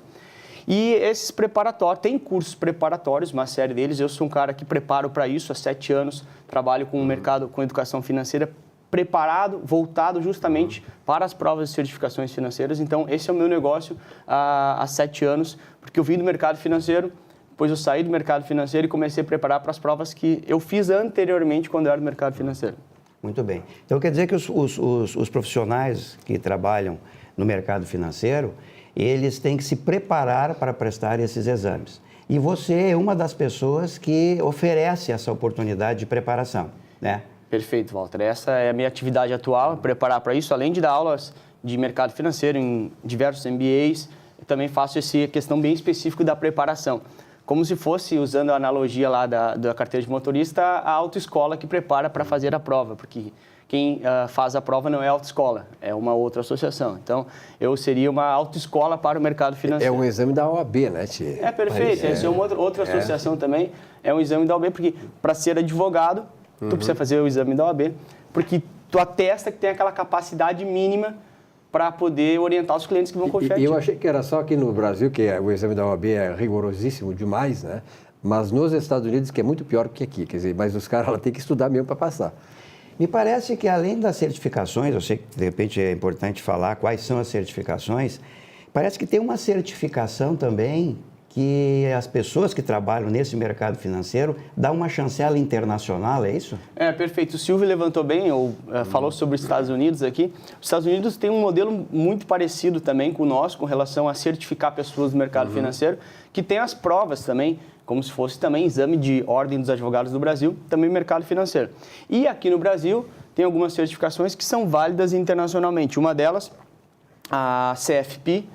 E esses preparatórios, tem cursos preparatórios, uma série deles, eu sou um cara que preparo para isso há 7 anos, trabalho com o mercado, com educação financeira, preparado, voltado justamente para as provas de certificações financeiras. Então, esse é o meu negócio há 7 anos, porque eu vim do mercado financeiro, depois eu saí do mercado financeiro e comecei a preparar para as provas que eu fiz anteriormente quando eu era do mercado financeiro. Muito bem. Então, quer dizer que os profissionais que trabalham no mercado financeiro, eles têm que se preparar para prestar esses exames. E você é uma das pessoas que oferece essa oportunidade de preparação, né? Perfeito, Walter. Essa é a minha atividade atual, preparar para isso, além de dar aulas de mercado financeiro em diversos MBAs, eu também faço essa questão bem específica da preparação. Como se fosse, usando a analogia lá da carteira de motorista, a autoescola que prepara para fazer a prova, porque quem faz a prova não é a autoescola, é uma outra associação. Então, eu seria uma autoescola para o mercado financeiro. É um exame da OAB, né, Tia? É perfeito, essa é uma outra associação também, é um exame da OAB, porque para ser advogado, tu precisa fazer o exame da OAB, porque tu atesta que tem aquela capacidade mínima para poder orientar os clientes que vão confiar em ti. Eu achei que era só aqui no Brasil, que o exame da OAB é rigorosíssimo demais, né? Mas nos Estados Unidos, que é muito pior que aqui, quer dizer, mas os caras têm que estudar mesmo para passar. Me parece que além das certificações, eu sei que de repente é importante falar quais são as certificações, parece que tem uma certificação também que as pessoas que trabalham nesse mercado financeiro dão uma chancela internacional, é isso? É, perfeito. O Silvio levantou bem, ou falou sobre os Estados Unidos aqui. Os Estados Unidos tem um modelo muito parecido também com o nosso, com relação a certificar pessoas do mercado financeiro, que tem as provas também, como se fosse também exame de ordem dos advogados do Brasil, também mercado financeiro. E aqui no Brasil tem algumas certificações que são válidas internacionalmente. Uma delas, a CFP,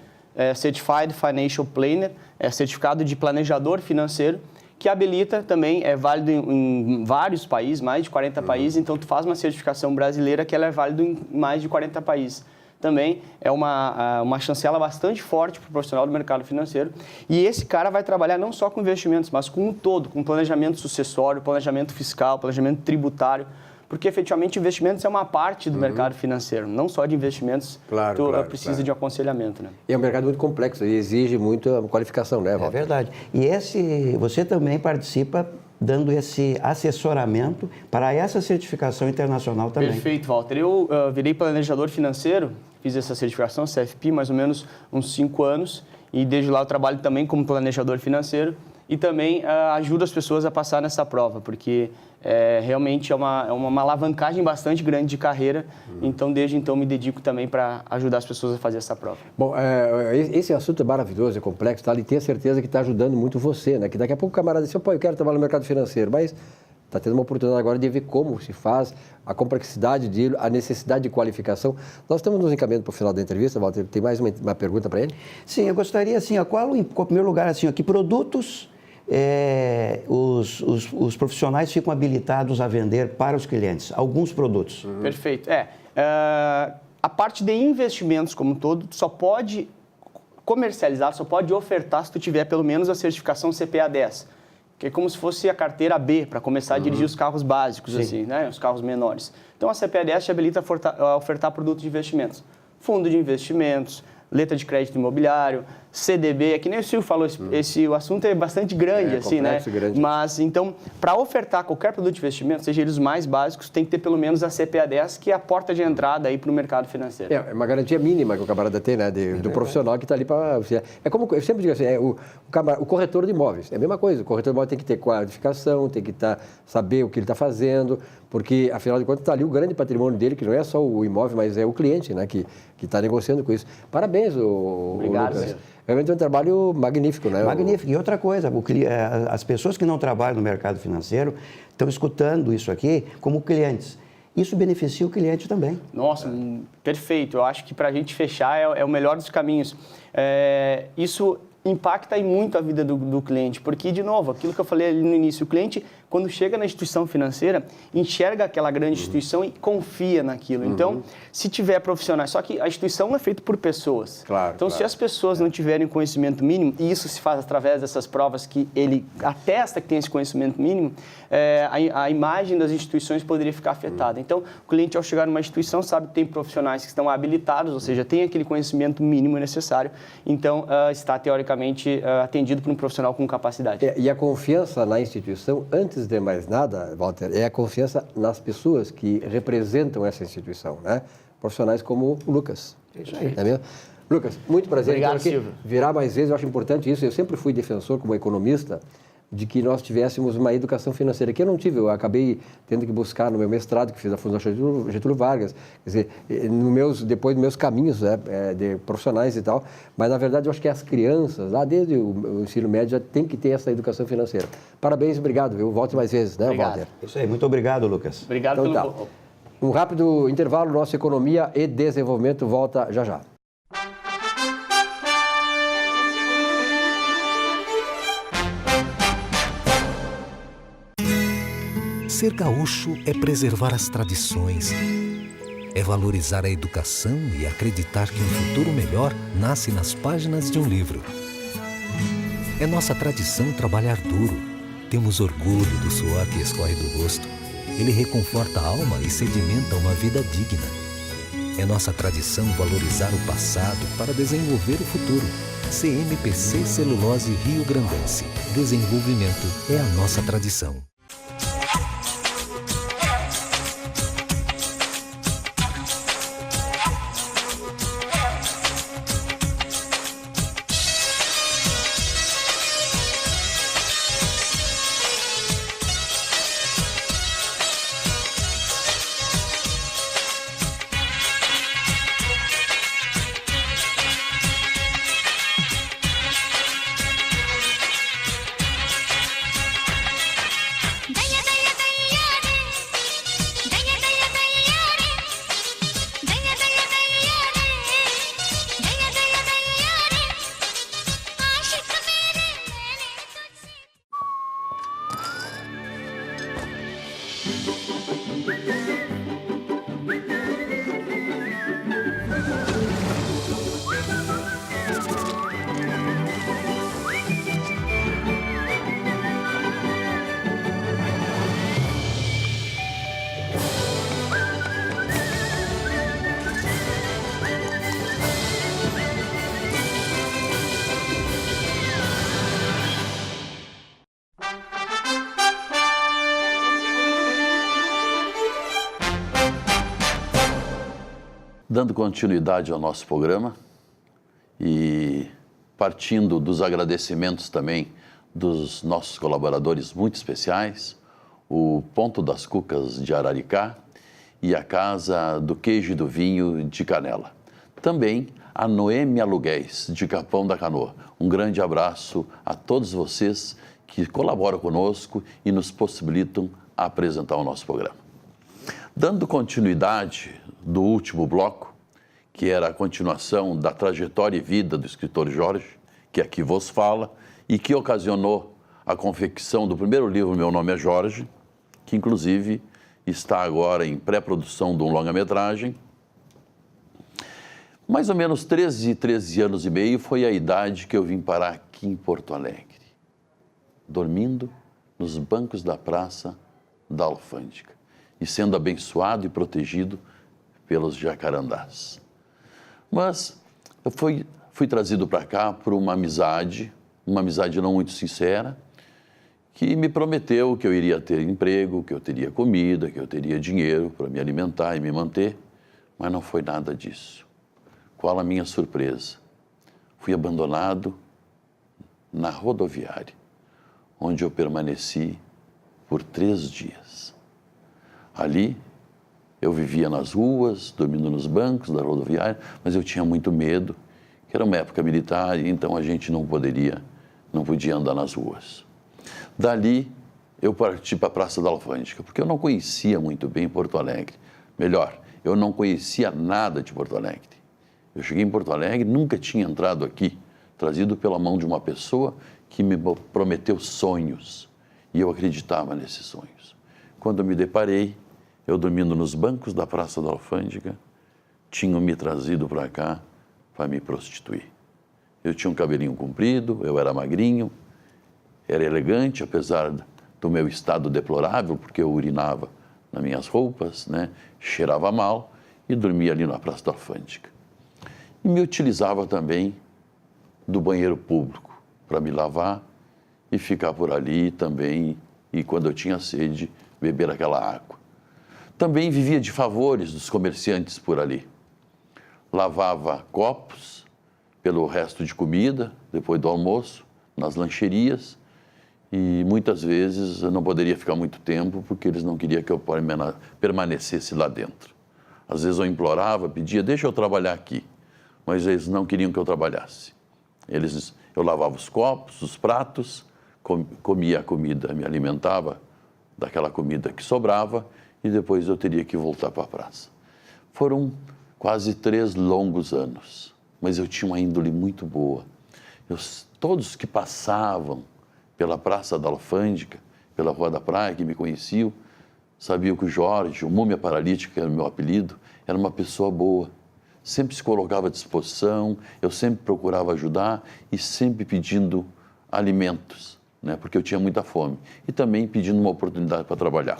Certified Financial Planner, é certificado de planejador financeiro, que habilita também, é válido em vários países, mais de 40 países, então tu faz uma certificação brasileira que ela é válida em mais de 40 países. Também é uma chancela bastante forte para o profissional do mercado financeiro. E esse cara vai trabalhar não só com investimentos, mas com um todo, com planejamento sucessório, planejamento fiscal, planejamento tributário, porque efetivamente investimentos é uma parte do mercado financeiro, não só de investimentos, tu precisa de um aconselhamento, né? E é um mercado muito complexo e exige muita qualificação, né, Walter? É verdade. E você também participa dando esse assessoramento para essa certificação internacional também. Perfeito, Walter. Eu virei planejador financeiro, fiz essa certificação, CFP, mais ou menos uns 5 anos, e desde lá eu trabalho também como planejador financeiro e também ajudo as pessoas a passar nessa prova, porque realmente é uma alavancagem bastante grande de carreira, então desde então me dedico também para ajudar as pessoas a fazer essa prova. Bom, esse assunto é maravilhoso, é complexo, tá? E tenho certeza que está ajudando muito você, né? Que daqui a pouco o camarada diz, pô, eu quero trabalhar no mercado financeiro, mas está tendo uma oportunidade agora de ver como se faz, a complexidade dele, a necessidade de qualificação. Nós estamos nos encaminhando para o final da entrevista, Walter, tem mais uma pergunta para ele? Sim, eu gostaria, assim, em primeiro lugar, assim, que produtos os profissionais ficam habilitados a vender para os clientes? Alguns produtos. Perfeito. A parte de investimentos como um todo, só pode comercializar, só pode ofertar se tu tiver pelo menos a certificação CPA 10, que é como se fosse a carteira B, para começar a dirigir os carros básicos, assim, né? Os carros menores. Então, a CPA 10 te habilita a ofertar produtos de investimentos. Fundo de investimentos, letra de crédito imobiliário, CDB, é que nem o Silvio falou, o assunto é bastante grande, assim, né? Grande. Mas, então, para ofertar qualquer produto de investimento, seja eles mais básicos, tem que ter pelo menos a CPA 10, que é a porta de entrada aí para o mercado financeiro. É uma garantia mínima que o camarada tem, né? Do profissional que está ali para... É como eu sempre digo assim, o corretor de imóveis, é a mesma coisa. O corretor de imóveis tem que ter qualificação, tem que saber o que ele está fazendo, porque, afinal de contas, está ali o grande patrimônio dele, que não é só o imóvel, mas é o cliente, né? Que está negociando com isso. Parabéns, Obrigado, Lucas. Realmente é um trabalho magnífico, né? Magnífico. E outra coisa, as pessoas que não trabalham no mercado financeiro estão escutando isso aqui como clientes. Isso beneficia o cliente também. Nossa, perfeito. Eu acho que para a gente fechar é o melhor dos caminhos. Isso impacta muito a vida do cliente, porque, de novo, aquilo que eu falei ali no início, o cliente, quando chega na instituição financeira, enxerga aquela grande instituição e confia naquilo. Então, se tiver profissionais, só que a instituição é feita por pessoas. Então, se as pessoas não tiverem conhecimento mínimo, e isso se faz através dessas provas que ele atesta que tem esse conhecimento mínimo, a imagem das instituições poderia ficar afetada. Então, o cliente, ao chegar numa instituição, sabe que tem profissionais que estão habilitados, ou seja, tem aquele conhecimento mínimo necessário, então, está teoricamente atendido por um profissional com capacidade. E a confiança na instituição, antes de mais nada, Walter, é a confiança nas pessoas que representam essa instituição, né? Profissionais como o Lucas. É isso aí. É mesmo? Lucas, muito prazer. Obrigado, Silvio. Virar mais vezes, eu acho importante isso. Eu sempre fui defensor, como economista, de que nós tivéssemos uma educação financeira, que eu não tive, eu acabei tendo que buscar no meu mestrado, que fiz a Fundação Getúlio Vargas, quer dizer, depois dos meus caminhos, né, de profissionais e tal, mas na verdade eu acho que as crianças, lá desde o ensino médio, já tem que ter essa educação financeira. Parabéns, obrigado, viu? Volte mais vezes, né, Obrigado. Walter? Isso aí, muito obrigado, Lucas. Obrigado Então, pelo... Um rápido intervalo, nossa Economia e Desenvolvimento volta já já. Ser gaúcho é preservar as tradições, é valorizar a educação e acreditar que um futuro melhor nasce nas páginas de um livro. É nossa tradição trabalhar duro. Temos orgulho do suor que escorre do rosto. Ele reconforta a alma e sedimenta uma vida digna. É nossa tradição valorizar o passado para desenvolver o futuro. CMPC Celulose Rio Grandense. Desenvolvimento é a nossa tradição. Dando continuidade ao nosso programa e partindo dos agradecimentos também dos nossos colaboradores muito especiais, o Ponto das Cucas de Araricá e a Casa do Queijo e do Vinho de Canela. Também a Noemi Aluguéis, de Capão da Canoa. Um grande abraço a todos vocês que colaboram conosco e nos possibilitam apresentar o nosso programa. Dando continuidade do último bloco, que era a continuação da trajetória e vida do escritor Jorge, que aqui vos fala, e que ocasionou a confecção do primeiro livro Meu Nome é Jorge, que inclusive está agora em pré-produção de um longa-metragem. Mais ou menos 13 anos e meio foi a idade que eu vim parar aqui em Porto Alegre, dormindo nos bancos da Praça da Alfândega e sendo abençoado e protegido pelos jacarandás. Mas eu fui trazido para cá por uma amizade não muito sincera, que me prometeu que eu iria ter emprego, que eu teria comida, que eu teria dinheiro para me alimentar e me manter, mas não foi nada disso. Qual a minha surpresa? Fui abandonado na rodoviária, onde eu permaneci por 3 dias. Ali, eu vivia nas ruas, dormindo nos bancos da rodoviária, mas eu tinha muito medo, que era uma época militar, e então a gente não podia andar nas ruas. Dali, eu parti para a Praça da Alfândega, porque eu não conhecia muito bem Porto Alegre. Melhor, eu não conhecia nada de Porto Alegre. Eu cheguei em Porto Alegre, nunca tinha entrado aqui, trazido pela mão de uma pessoa que me prometeu sonhos, e eu acreditava nesses sonhos. Quando eu me deparei, eu dormindo nos bancos da Praça da Alfândega, tinham me trazido para cá para me prostituir. Eu tinha um cabelinho comprido, eu era magrinho, era elegante, apesar do meu estado deplorável, porque eu urinava nas minhas roupas, né? Cheirava mal e dormia ali na Praça da Alfândega. E me utilizava também do banheiro público para me lavar e ficar por ali também, e quando eu tinha sede, beber aquela água. Também vivia de favores dos comerciantes por ali. Lavava copos pelo resto de comida, depois do almoço, nas lancherias, E muitas vezes eu não poderia ficar muito tempo porque eles não queriam que eu permanecesse lá dentro. Às vezes eu implorava, pedia, deixa eu trabalhar aqui. Mas eles não queriam que eu trabalhasse. Eu lavava os copos, os pratos, comia a comida, me alimentava daquela comida que sobrava e depois eu teria que voltar para a praça. Foram quase 3 longos anos, mas eu tinha uma índole muito boa. Todos que passavam pela Praça da Alfândega, pela Rua da Praia, que me conheciam, sabiam que o Jorge, o Múmia Paralítica, que era o meu apelido, era uma pessoa boa. Sempre se colocava à disposição, eu sempre procurava ajudar e sempre pedindo alimentos, né, porque eu tinha muita fome. E também pedindo uma oportunidade para trabalhar.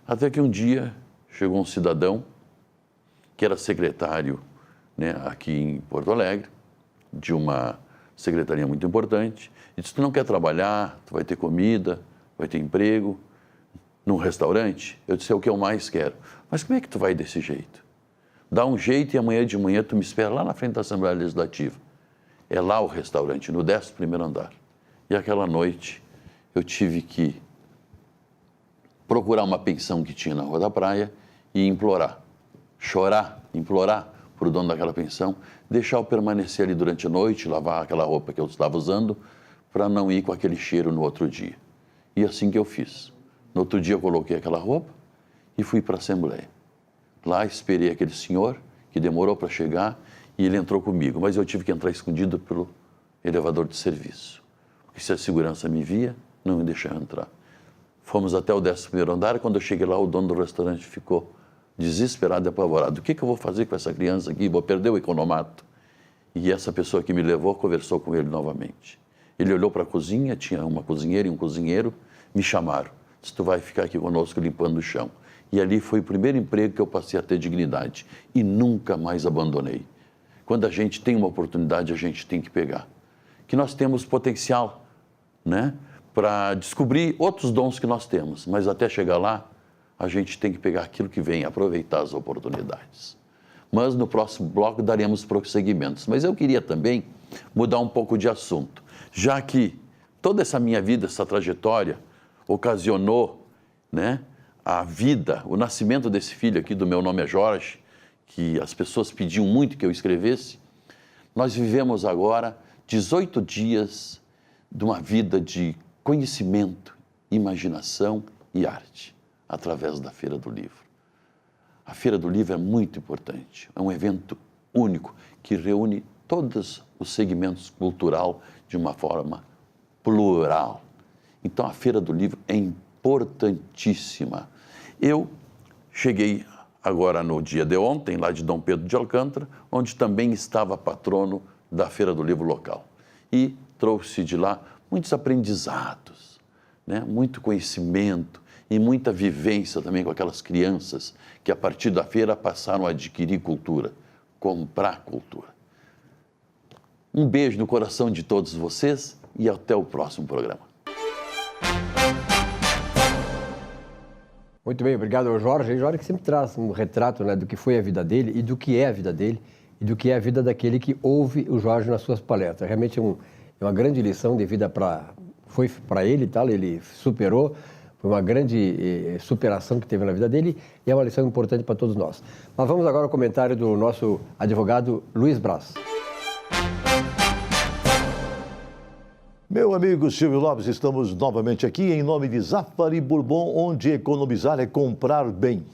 Até que um dia chegou um cidadão, que era secretário, né, aqui em Porto Alegre, de uma secretaria muito importante, e disse, tu não quer trabalhar, tu vai ter comida, vai ter emprego, num restaurante? Eu disse, é o que eu mais quero. Mas como é que tu vai desse jeito? Dá um jeito e amanhã de manhã tu me espera lá na frente da Assembleia Legislativa. É lá o restaurante, no 11º andar. E aquela noite eu tive que procurar uma pensão que tinha na Rua da Praia e implorar, chorar, implorar para o dono daquela pensão, deixar eu permanecer ali durante a noite, lavar aquela roupa que eu estava usando, para não ir com aquele cheiro no outro dia. E assim que eu fiz. No outro dia eu coloquei aquela roupa e fui para a Assembleia. Lá esperei aquele senhor, que demorou para chegar, e ele entrou comigo. Mas eu tive que entrar escondido pelo elevador de serviço. Porque se a segurança me via, não me deixava entrar. Fomos até o 11º andar, quando eu cheguei lá, o dono do restaurante ficou desesperado e apavorado. O que eu vou fazer com essa criança aqui? Vou perder o economato. E essa pessoa que me levou conversou com ele novamente. Ele olhou para a cozinha, tinha uma cozinheira e um cozinheiro, me chamaram. Disse, tu vai ficar aqui conosco limpando o chão. E ali foi o primeiro emprego que eu passei a ter dignidade. E nunca mais abandonei. Quando a gente tem uma oportunidade, a gente tem que pegar. Que nós temos potencial, né, para descobrir outros dons que nós temos. Mas até chegar lá, a gente tem que pegar aquilo que vem, aproveitar as oportunidades. Mas no próximo bloco daremos prosseguimentos. Mas eu queria também mudar um pouco de assunto. Já que toda essa minha vida, essa trajetória, ocasionou, né, a vida, o nascimento desse filho aqui, do meu nome é Jorge, que as pessoas pediam muito que eu escrevesse, nós vivemos agora 18 dias de uma vida de conhecimento, imaginação e arte, através da Feira do Livro. A Feira do Livro é muito importante, é um evento único que reúne todos os segmentos cultural de uma forma plural. Então, a Feira do Livro é importantíssima. Eu cheguei agora no dia de ontem, lá de Dom Pedro de Alcântara, onde também estava patrono da Feira do Livro local. E trouxe de lá muitos aprendizados, né? Muito conhecimento e muita vivência também com aquelas crianças que, a partir da feira, passaram a adquirir cultura, comprar cultura. Um beijo no coração de todos vocês e até o próximo programa. Muito bem, obrigado ao Jorge. Jorge que sempre traz um retrato, né, do que foi a vida dele e do que é a vida dele e do que é a vida daquele que ouve o Jorge nas suas palestras. Realmente é uma grande lição de vida foi para ele, tal, ele superou, foi uma grande superação que teve na vida dele e é uma lição importante para todos nós. Mas vamos agora ao comentário do nosso advogado Luiz Braz. Meu amigo Silvio Lopes, estamos novamente aqui em nome de Zafari Bourbon, onde economizar é comprar bem.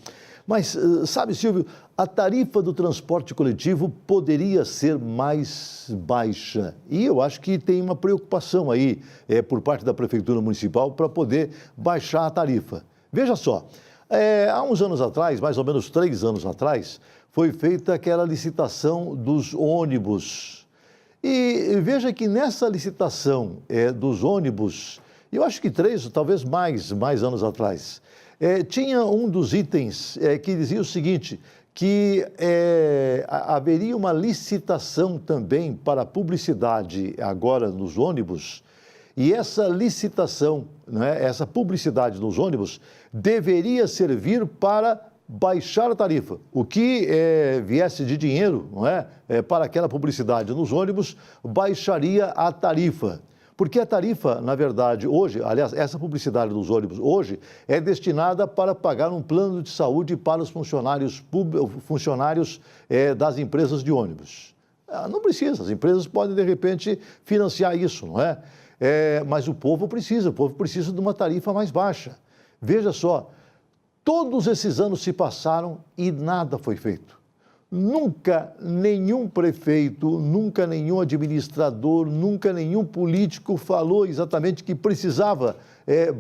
Mas, sabe, Silvio, a tarifa do transporte coletivo poderia ser mais baixa. E eu acho que tem uma preocupação aí por parte da Prefeitura Municipal para poder baixar a tarifa. Veja só, há uns anos atrás, mais ou menos 3 anos atrás, foi feita aquela licitação dos ônibus. E veja que nessa licitação dos ônibus, eu acho que 3, talvez mais anos atrás, tinha um dos itens que dizia o seguinte, que haveria uma licitação também para publicidade agora nos ônibus, e essa licitação, né, essa publicidade nos ônibus, deveria servir para baixar a tarifa. O que viesse de dinheiro, não é, para aquela publicidade nos ônibus, baixaria a tarifa. Porque a tarifa, na verdade, hoje, aliás, essa publicidade dos ônibus hoje é destinada para pagar um plano de saúde para os funcionários das empresas de ônibus. Não precisa, as empresas podem, de repente, financiar isso, não é? Mas o povo precisa de uma tarifa mais baixa. Veja só, todos esses anos se passaram e nada foi feito. Nunca nenhum prefeito, nunca nenhum administrador, nunca nenhum político falou exatamente que precisava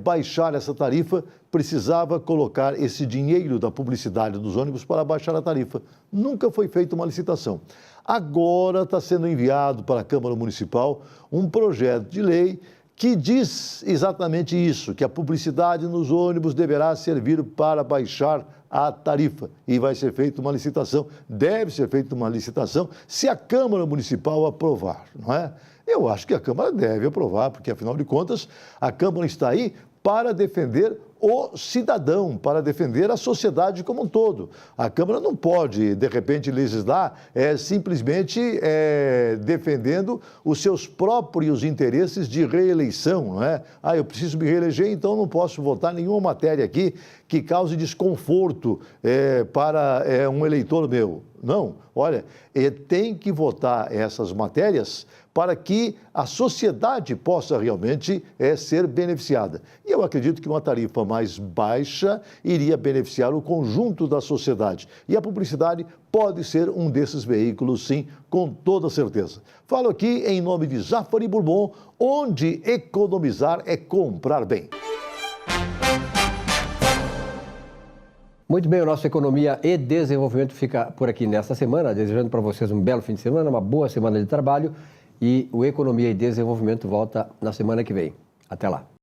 baixar essa tarifa, precisava colocar esse dinheiro da publicidade dos ônibus para baixar a tarifa. Nunca foi feita uma licitação. Agora está sendo enviado para a Câmara Municipal um projeto de lei que diz exatamente isso, que a publicidade nos ônibus deverá servir para baixar a tarifa e vai ser feita uma licitação, deve ser feita uma licitação se a Câmara Municipal aprovar, não é? Eu acho que a Câmara deve aprovar, porque afinal de contas a Câmara está aí para defender o cidadão, para defender a sociedade como um todo. A Câmara não pode, de repente, legislar simplesmente defendendo os seus próprios interesses de reeleição, não é? Eu preciso me reeleger, então não posso votar nenhuma matéria aqui que cause desconforto para um eleitor meu. Não, olha, tem que votar essas matérias para que a sociedade possa realmente ser beneficiada. E eu acredito que uma tarifa mais baixa iria beneficiar o conjunto da sociedade. E a publicidade pode ser um desses veículos, sim, com toda certeza. Falo aqui em nome de Zafari Bourbon, onde economizar é comprar bem. Muito bem, o nosso Economia e Desenvolvimento fica por aqui nesta semana, desejando para vocês um belo fim de semana, uma boa semana de trabalho, e o Economia e Desenvolvimento volta na semana que vem. Até lá.